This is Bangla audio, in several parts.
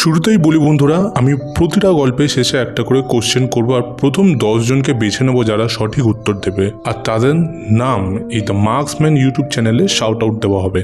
শুরুতেই বলি বন্ধুরা, আমি প্রতিটা গল্পের শেষে একটা করে কোশ্চেন করব আর প্রথম 10 জনকে বেছে নেব যারা সঠিক উত্তর দেবে, আর তাদের নাম এই দ্য মার্কসম্যান ইউটিউব চ্যানেলে শাউট আউট দেওয়া হবে।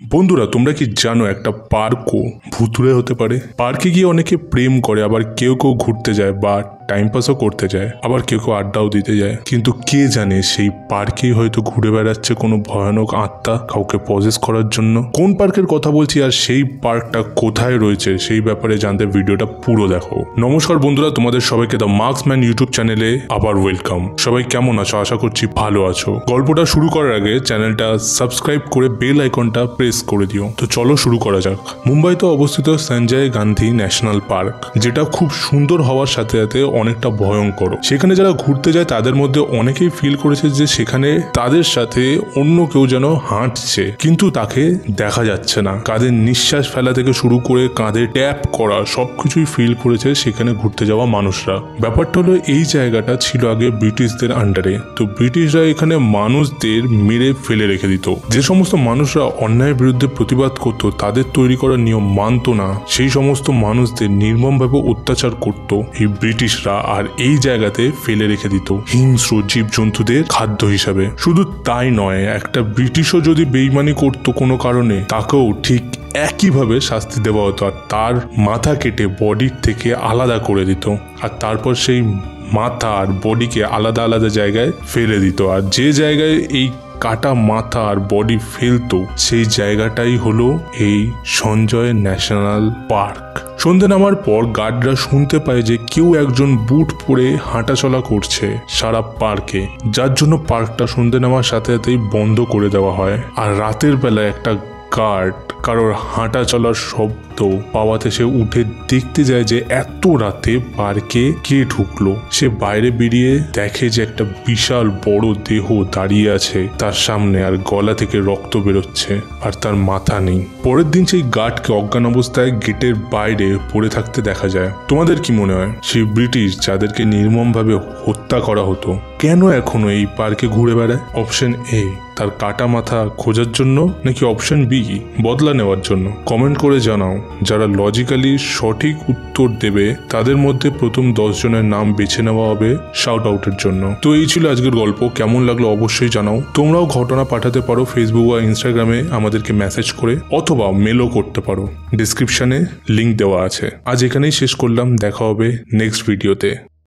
বন্ধুরা, তোমরা কি জানো একটা পার্কও ভুতুড়ে হতে পারে? পার্কে গিয়ে অনেকে প্রেম করে, আবার কেউ কেউ ঘুরতে যায় বা টাইম পাসও করতে যায়, আবার কেউ কেউ আড্ডাও দিতে যায়। কিন্তু কে জানে সেই পার্কেই হয়তো ঘুরে বেড়াচ্ছে কোনো ভয়ানক আত্মা কাউকে পজেস করার জন্য। কোন পার্কের কথা বলছি আর সেই পার্কটা কোথায় রয়েছে সেই ব্যাপারে জানতে ভিডিওটা পুরো দেখো। নমস্কার বন্ধুরা, তোমাদের সবাইকে দ্য মার্কসম্যান ইউটিউব চ্যানেলে আবার ওয়েলকাম। সবাই কেমন আছো? আশা করছি ভালো আছো। গল্পটা শুরু করার আগে চ্যানেলটা সাবস্ক্রাইব করে বেল আইকনটা প্রেস করে দিও। তো চলো শুরু করা যাক। মুম্বাইতে অবস্থিত সঞ্জয় গান্ধী ন্যাশনাল পার্ক, যেটা খুব সুন্দর হওয়ার সাথে সাথে অনেকটা ভয়ঙ্কর। সেখানে যারা ঘুরতে যায় তাদের মধ্যে অনেকেই ফিল করেছে যে সেখানে তাদের সাথে অন্য কেউ যেন হাঁটছে, কিন্তু তাকে দেখা যাচ্ছে না। কাঁধে নিঃশ্বাস ফেলা থেকে শুরু করে কাঁধে ট্যাপ করা সবকিছুই ফিল করেছে সেখানে ঘুরতে যাওয়া মানুষরা। ব্যাপারটা হলো এই জায়গাটা ছিল আগে ব্রিটিশদের আন্ডারে। তো ব্রিটিশরা এখানে মানুষদের মেরে ফেলে রেখে দিত। যে সমস্ত মানুষরা অন্যায়ের বিরুদ্ধে প্রতিবাদ করত, তাদের তৈরি করা নিয়ম মানত না, সেই সমস্ত মানুষদের নির্মমভাবে অত্যাচার করত এই ব্রিটিশরা, আর এই জায়গাতে ফেলে রেখে দিত হিংস্র জীবজন্তুদের খাদ্য হিসাবে। শুধু তাই নয়, একটা ব্রিটিশও যদি বেইমানি করত কোনো কারণে, তাকেও ঠিক একইভাবে শাস্তি দেওয়া হতো, আর তার মাথা কেটে বডির থেকে আলাদা করে দিত, আর তারপর সেই মাথা আর বডিকে আলাদা আলাদা জায়গায় ফেলে দিত। আর যে জায়গায় এই কাটা মাথা আর বডি ফেলতো সেই জায়গাটাই হলো এই সঞ্জয় ন্যাশনাল পার্ক। সন্ধ্যে নামার পর গার্ডরা শুনতে পায় যে কেউ একজন বুট পরে হাঁটাচলা করছে সারা পার্কে, যার জন্য পার্কটা সন্ধ্যে নামার সাথে সাথেই বন্ধ করে দেওয়া হয়। আর রাতের বেলায় একটা গার্ড কারোর হাঁটা চলার শব্দ পাওয়াতে সে উঠে দেখতে যায় যে এত রাতে পার্কে কে ঢুকলো। সে বাইরে বেরিয়ে দেখে যে একটা বিশাল বড় দেহ দাঁড়িয়ে আছে তার সামনে, আর গলা থেকে রক্ত বেরোচ্ছে, আর তার মাথা নেই। পরের দিন সেই গার্ডকে অজ্ঞান অবস্থায় গেটের বাইরে পড়ে থাকতে দেখা যায়। তোমাদের কি মনে হয় সেই ব্রিটিশ যাদেরকে নির্মমভাবে হত্যা করা হতো কেন এখনো এই পার্কে ঘুরে বেড়ায়? অপশন এ, তার কাটা মাথা খোঁজার জন্য, নাকি অপশন বি, বদলা নেওয়ার জন্য? কমেন্ট করে জানাও। যারা লজিক্যালি সঠিক উত্তর দেবে তাদের মধ্যে প্রথম 10 জনের নাম বেছে নেওয়া হবে শাউট আউটের জন্য। তো এই ছিল আজকের গল্প। কেমন লাগলো অবশ্যই জানাও। তোমরাও ঘটনা পাঠাতে পারো ফেসবুক বা ইনস্টাগ্রামে আমাদেরকে মেসেজ করে, অথবা মেলও করতে পারো। ডিসক্রিপশনে লিঙ্ক দেওয়া আছে। আজ এখানেই শেষ করলাম, দেখা হবে নেক্সট ভিডিওতে।